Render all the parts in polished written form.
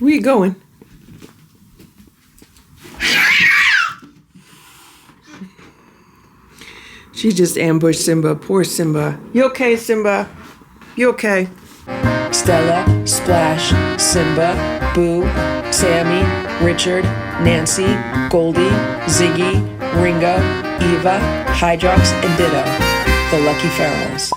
Where you going? She just ambushed Simba. Poor Simba. You okay, Simba? You okay? Stella, Splash, Simba, Boo, Sammy, Richard, Nancy, Goldie, Ziggy, Ringo, Eva, Hydrox, and Ditto, the Lucky Ferals.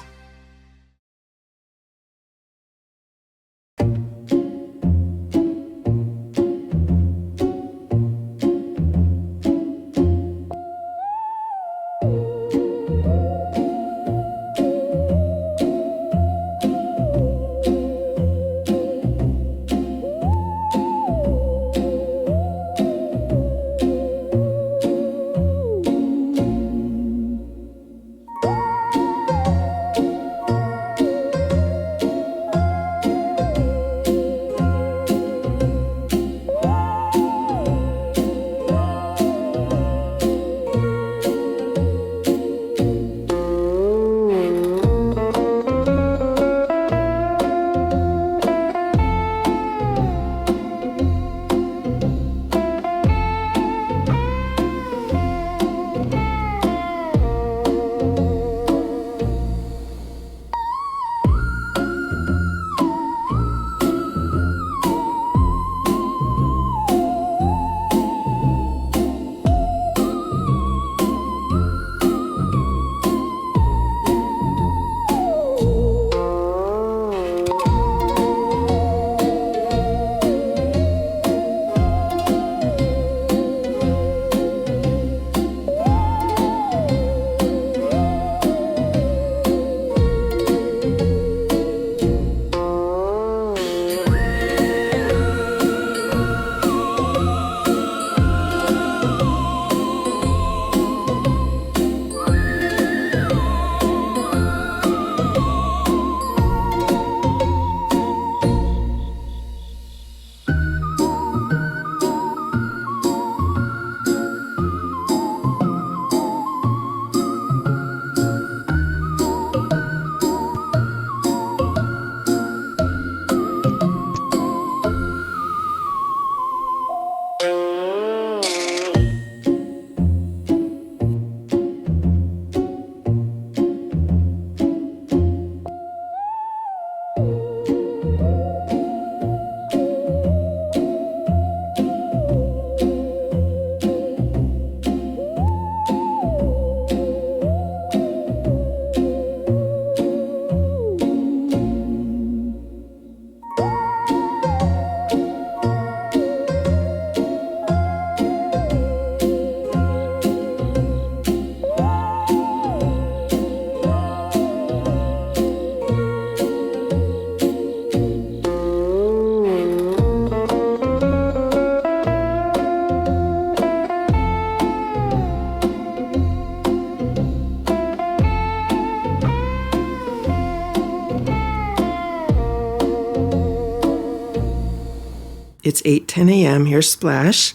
It's 8:10 a.m. Here's Splash.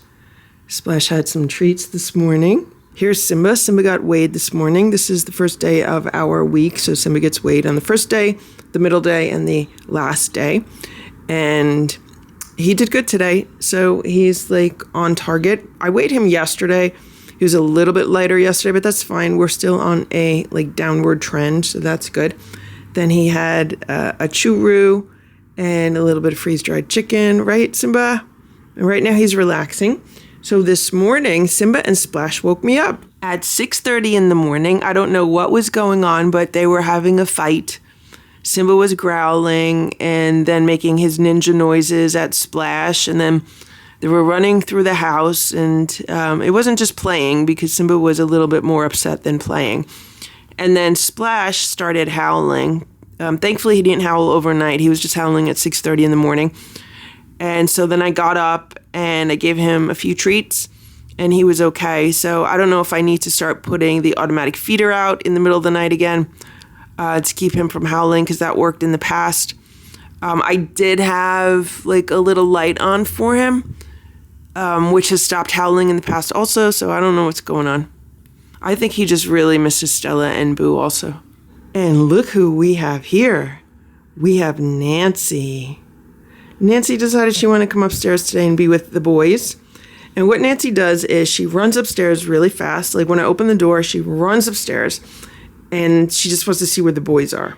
Splash had some treats this morning. Here's Simba. Simba got weighed this morning. This is the first day of our week, so Simba gets weighed on the first day, the middle day, and the last day. And he did good today, so he's like on target. I weighed him yesterday. He was a little bit lighter yesterday, but that's fine. We're still on a like downward trend, so that's good. Then he had a churro and a little bit of freeze-dried chicken, right, Simba? And right now he's relaxing. So this morning, Simba and Splash woke me up at 6:30 in the morning. I don't know what was going on, but they were having a fight. Simba was growling and then making his ninja noises at Splash, and then they were running through the house, and it wasn't just playing because Simba was a little bit more upset than playing. And then Splash started howling. Thankfully, he didn't howl overnight. He was just howling at 6:30 in the morning. And so then I got up and I gave him a few treats and he was okay. So I don't know if I need to start putting the automatic feeder out in the middle of the night again to keep him from howling, because that worked in the past. I did have like a little light on for him, which has stopped howling in the past also. So I don't know what's going on. I think he just really misses Stella and Boo also. And look who we have here. We have Nancy. Nancy decided she wanted to come upstairs today and be with the boys. And what Nancy does is she runs upstairs really fast. Like when I open the door, she runs upstairs and she just wants to see where the boys are.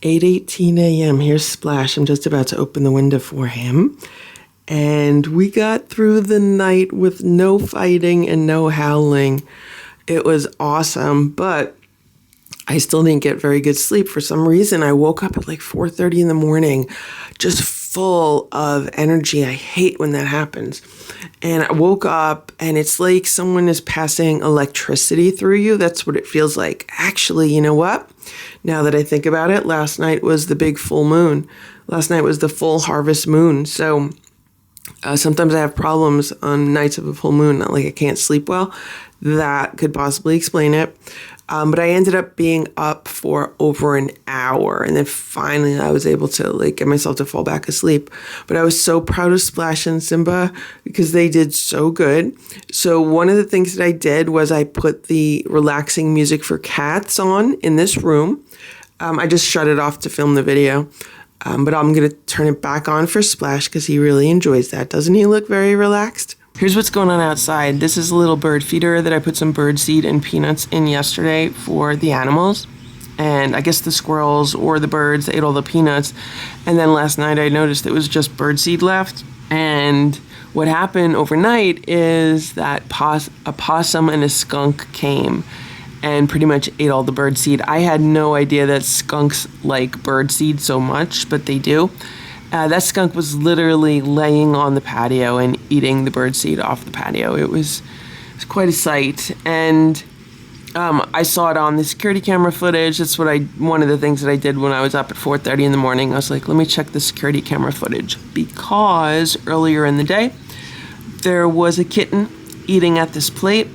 8:18 a.m. Here's Splash. I'm just about to open the window for him. And we got through the night with no fighting and no howling. It was awesome, but I still didn't get very good sleep. For some reason, I woke up at like 4:30 in the morning, just full of energy. I hate when that happens. And I woke up and it's like someone is passing electricity through you. That's what it feels like. Actually, you know what? Now that I think about it, last night was the big full moon. Last night was the full harvest moon. So sometimes I have problems on nights of a full moon, not like I can't sleep well. That could possibly explain it. But I ended up being up for over an hour. And then finally I was able to get myself to fall back asleep. But I was so proud of Splash and Simba because they did so good. So one of the things that I did was I put the relaxing music for cats on in this room. I just shut it off to film the video. But I'm going to turn it back on for Splash because he really enjoys that. Doesn't he look very relaxed? Here's what's going on outside. This is a little bird feeder that I put some bird seed and peanuts in yesterday for the animals. And I guess the squirrels or the birds ate all the peanuts. And then last night I noticed it was just bird seed left. And what happened overnight is that a possum and a skunk came and pretty much ate all the bird seed. I had no idea that skunks like bird seed so much, but they do. That skunk was literally laying on the patio and eating the birdseed off the patio. It was quite a sight. And I saw it on the security camera footage. That's one of the things that I did when I was up at 4:30 in the morning. I was like, let me check the security camera footage. Because earlier in the day, there was a kitten eating at this plate.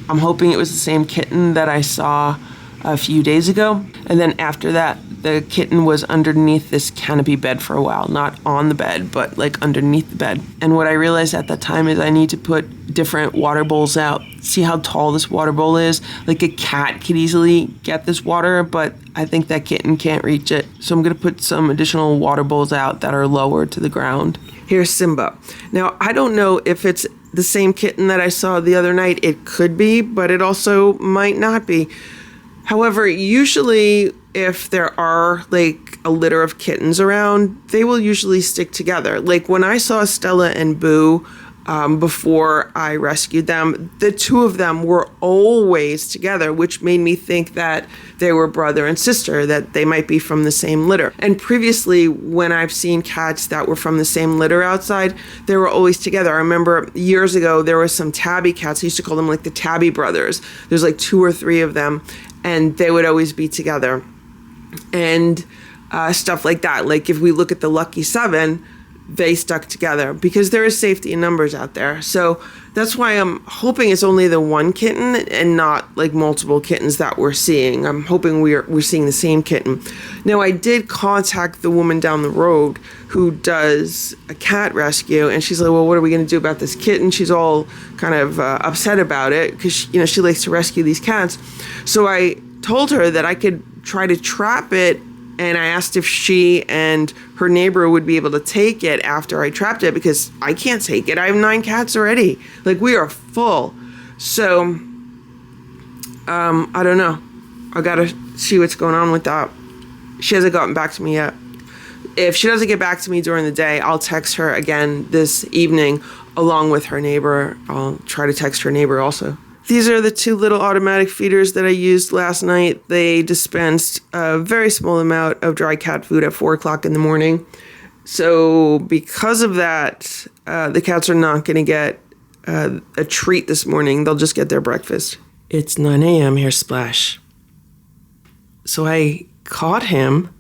I'm hoping it was the same kitten that I saw a few days ago. And then after that, the kitten was underneath this canopy bed for a while, not on the bed, but underneath the bed. And what I realized at that time is I need to put different water bowls out. See how tall this water bowl is? Like a cat could easily get this water, but I think that kitten can't reach it. So I'm gonna put some additional water bowls out that are lower to the ground. Here's Simba. Now, I don't know if it's the same kitten that I saw the other night. It could be, but it also might not be. However, usually if there are a litter of kittens around, they will usually stick together. Like when I saw Stella and Boo before I rescued them, the two of them were always together, which made me think that they were brother and sister, that they might be from the same litter. And previously, when I've seen cats that were from the same litter outside, they were always together. I remember years ago, there were some tabby cats. I used to call them the tabby brothers. There's 2 or 3 of them, and they would always be together. And stuff like that. If we look at the Lucky 7, they stuck together because there is safety in numbers out there. So that's why I'm hoping it's only the one kitten and not multiple kittens that we're seeing. I'm hoping we're seeing the same kitten. Now, I did contact the woman down the road who does a cat rescue, and she's like, well, what are we going to do about this kitten? She's all kind of upset about it because she likes to rescue these cats. So I told her that I could try to trap it, and I asked if she and her neighbor would be able to take it after I trapped it because I can't take it. I have 9 cats already. We are full. So I don't know. I gotta see what's going on with that. She hasn't gotten back to me yet. If she doesn't get back to me during the day, I'll text her again this evening along with her neighbor. I'll try to text her neighbor also. These are the 2 little automatic feeders that I used last night. They dispensed a very small amount of dry cat food at 4 o'clock in the morning. So because of that, the cats are not going to get a treat this morning. They'll just get their breakfast. It's 9 a.m. Here's Splash. So I caught him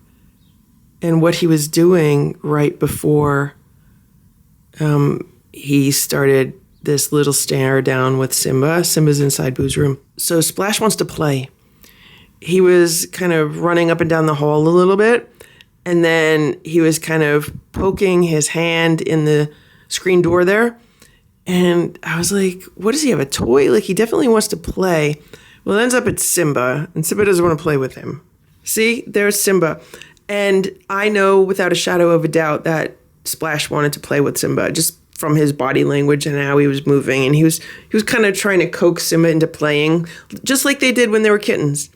and what he was doing right before he started this little stare down with Simba. Simba's inside Boo's room. So Splash wants to play. He was kind of running up and down the hall a little bit, and then he was kind of poking his hand in the screen door there. And I was like, what does he have, a toy? He definitely wants to play. Well, it ends up it's Simba, and Simba doesn't want to play with him. See, there's Simba. And I know without a shadow of a doubt that Splash wanted to play with Simba, just from his body language and how he was moving. And he was kind of trying to coax Simba into playing, just like they did when they were kittens.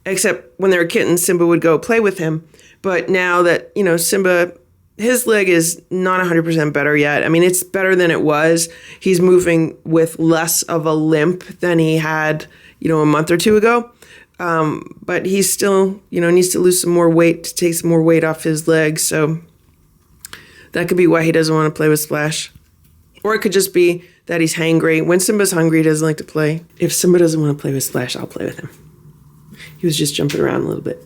except when they were kittens, Simba would go play with him. But now that, Simba, his leg is not 100% better yet. I mean, it's better than it was. He's moving with less of a limp than he had, a month or two ago. But he's still, needs to lose some more weight, to take some more weight off his legs. So that could be why he doesn't want to play with Splash. Or it could just be that he's hangry. When Simba's hungry, he doesn't like to play. If Simba doesn't want to play with Splash, I'll play with him. He was just jumping around a little bit.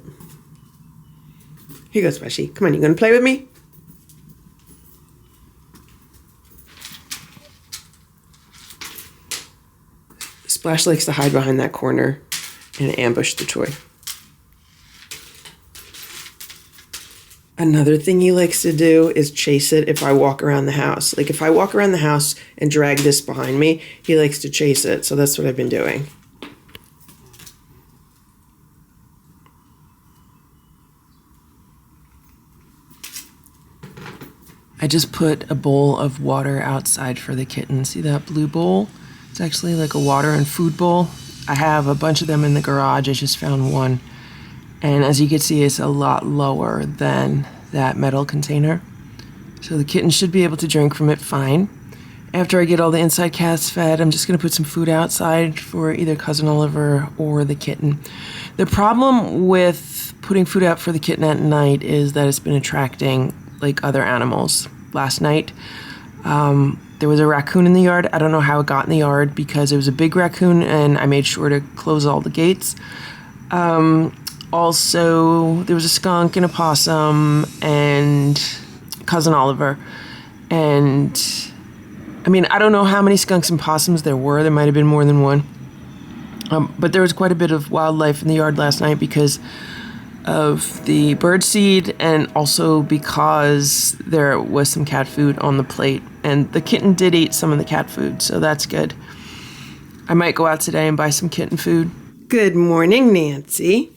Here you go, Splashy. Come on, you going to play with me? Splash likes to hide behind that corner and ambush the toy. Another thing he likes to do is chase it if I walk around the house. Like if I walk around the house and drag this behind me, he likes to chase it. So that's what I've been doing. I just put a bowl of water outside for the kitten. See that blue bowl? It's actually like a water and food bowl. I have a bunch of them in the garage. I just found one. And as you can see, it's a lot lower than that metal container. So the kitten should be able to drink from it fine. After I get all the inside cats fed, I'm just going to put some food outside for either Cousin Oliver or the kitten. The problem with putting food out for the kitten at night is that it's been attracting like other animals. Last night, there was a raccoon in the yard. I don't know how it got in the yard because it was a big raccoon and I made sure to close all the gates. Also, there was a skunk and a possum and Cousin Oliver. And I mean, I don't know how many skunks and possums there were. There might have been more than one. But there was quite a bit of wildlife in the yard last night because of the bird seed and also because there was some cat food on the plate. And the kitten did eat some of the cat food, so that's good. I might go out today and buy some kitten food. Good morning, Nancy.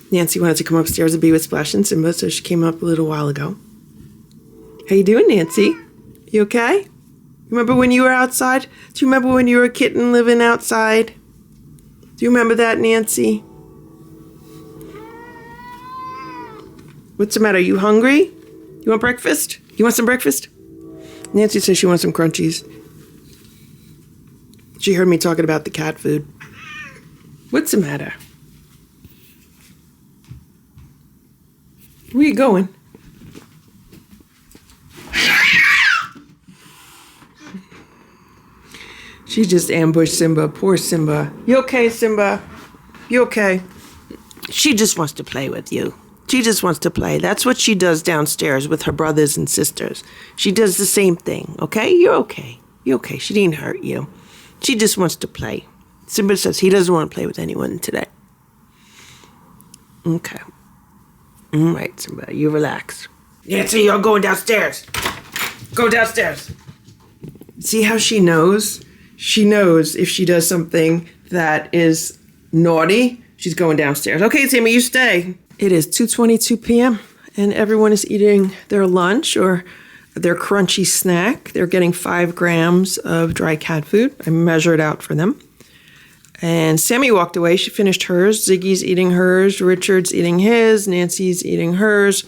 Nancy wanted to come upstairs and be with Splash and Simba, so she came up a little while ago. How you doing, Nancy? You okay? Remember when you were outside? Do you remember when you were a kitten living outside? Do you remember that, Nancy? What's the matter? You hungry? You want breakfast? You want some breakfast? Nancy says she wants some crunchies. She heard me talking about the cat food. What's the matter? Where you going? She just ambushed Simba. Poor Simba. You okay, Simba? You okay? She just wants to play with you. She just wants to play. That's what she does downstairs with her brothers and sisters. She does the same thing, okay? You're okay. You're okay. She didn't hurt you. She just wants to play. Simba says he doesn't want to play with anyone today. Okay. All right, Simba, you relax. Nancy, you're going downstairs. Go downstairs. See how she knows? She knows if she does something that is naughty, she's going downstairs. Okay, Sammy, you stay. It is 2:22 p.m. and everyone is eating their lunch or their crunchy snack. They're getting 5 grams of dry cat food. I measured out for them. And Sammy walked away. She finished hers. Ziggy's eating hers. Richard's eating his. Nancy's eating hers.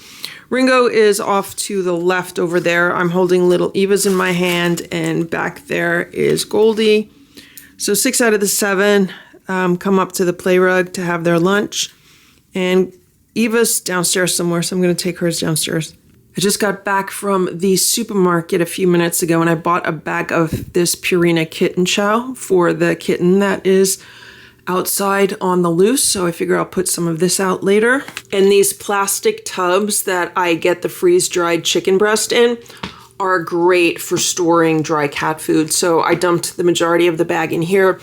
Ringo is off to the left over there. I'm holding little Eva's in my hand, and back there is Goldie. So 6 out of the 7 come up to the play rug to have their lunch. And Eva's downstairs somewhere, so I'm going to take hers downstairs. I just got back from the supermarket a few minutes ago, and I bought a bag of this Purina kitten chow for the kitten that is outside on the loose, so I figure I'll put some of this out later. And these plastic tubs that I get the freeze-dried chicken breast in are great for storing dry cat food, so I dumped the majority of the bag in here.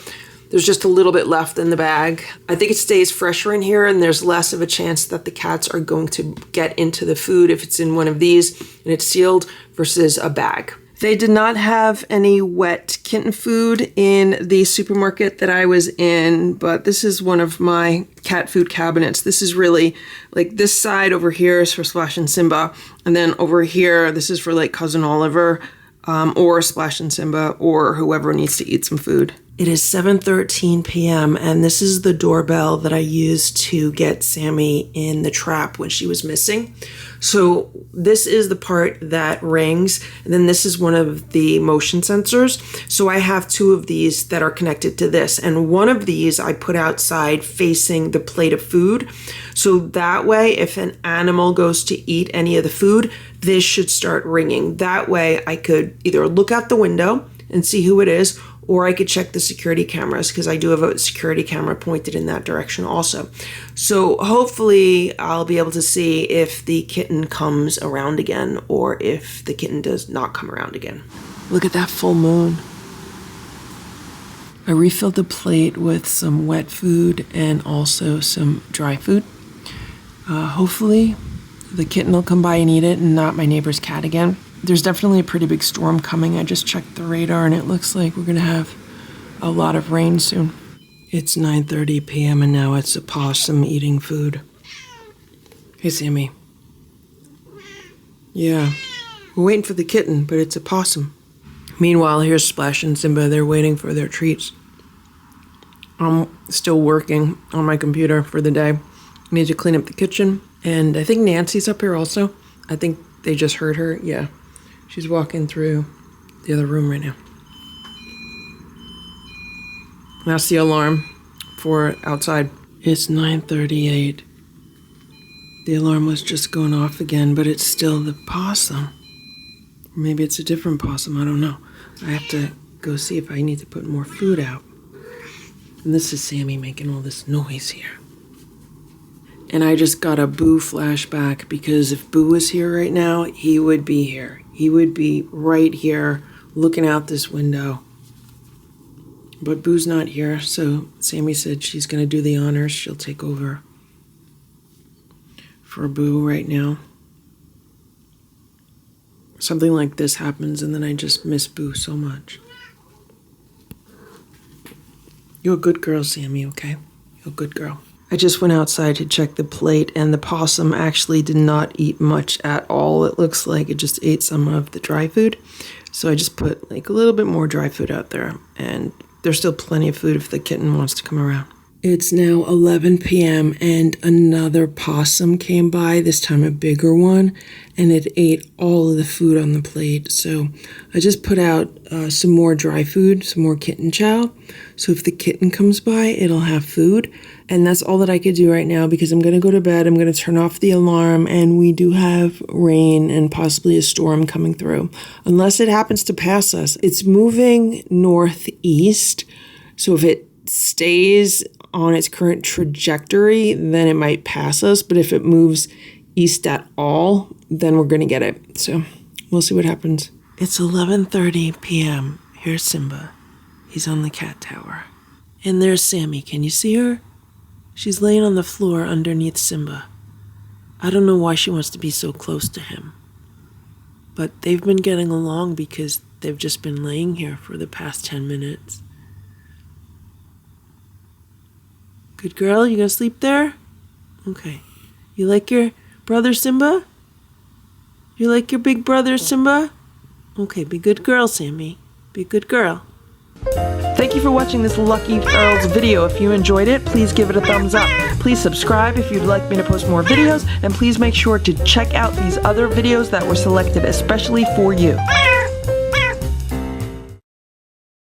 There's just a little bit left in the bag. I think it stays fresher in here, and there's less of a chance that the cats are going to get into the food if it's in one of these and it's sealed versus a bag. They did not have any wet kitten food in the supermarket that I was in, but this is one of my cat food cabinets. This is really, like, this side over here is for Splash and Simba, and then over here, this is for, like, Cousin Oliver, or Splash and Simba, or whoever needs to eat some food. It is 7:13 p.m. and this is the doorbell that I used to get Sammy in the trap when she was missing. So this is the part that rings, and then this is one of the motion sensors. So I have two of these that are connected to this, and one of these I put outside facing the plate of food. So that way, if an animal goes to eat any of the food, this should start ringing. That way I could either look out the window and see who it is, or I could check the security cameras because I do have a security camera pointed in that direction also. So hopefully I'll be able to see if the kitten comes around again or if the kitten does not come around again. Look at that full moon. I refilled the plate with some wet food and also some dry food. Hopefully the kitten will come by and eat it and not my neighbor's cat again. There's definitely a pretty big storm coming. I just checked the radar and it looks like we're gonna have a lot of rain soon. It's 9:30 p.m. and now it's a possum eating food. Hey, Sammy. Yeah, we're waiting for the kitten, but it's a possum. Meanwhile, here's Splash and Simba. They're waiting for their treats. I'm still working on my computer for the day. I need to clean up the kitchen. And I think Nancy's up here also. I think they just heard her. Yeah. She's walking through the other room right now. That's the alarm for outside. It's 9:38. The alarm was just going off again, but it's still the possum. Or maybe it's a different possum, I don't know. I have to go see if I need to put more food out. And this is Sammy making all this noise here. And I just got a Boo flashback because if Boo was here right now, he would be here. He would be right here looking out this window. But Boo's not here, so Sammy said she's going to do the honors. She'll take over for Boo right now. Something like this happens and then I just miss Boo so much. You're a good girl, Sammy, okay? You're a good girl. I just went outside to check the plate, and the possum actually did not eat much at all. It looks like it just ate some of the dry food. So I just put like a little bit more dry food out there, and there's still plenty of food if the kitten wants to come around. It's now 11 p.m. and another possum came by, this time a bigger one, and it ate all of the food on the plate. So I just put out some more dry food, some more kitten chow. So if the kitten comes by, it'll have food. And that's all that I could do right now because I'm going to go to bed. I'm going to turn off the alarm, and we do have rain and possibly a storm coming through. Unless it happens to pass us. It's moving northeast. So if it stays on its current trajectory, then it might pass us. But if it moves east at all, then we're going to get it. So we'll see what happens. It's 11:30 p.m. Here's Simba. He's on the cat tower. And there's Sammy. Can you see her? She's laying on the floor underneath Simba. I don't know why she wants to be so close to him. But they've been getting along because they've just been laying here for the past 10 minutes. Good girl, you gonna sleep there? Okay. You like your brother Simba? You like your big brother Simba? Okay, be a good girl, Sammy. Be a good girl. Thank you for watching this Lucky Girls video. If you enjoyed it, please give it a thumbs up. Please subscribe if you'd like me to post more videos, and please make sure to check out these other videos that were selected especially for you.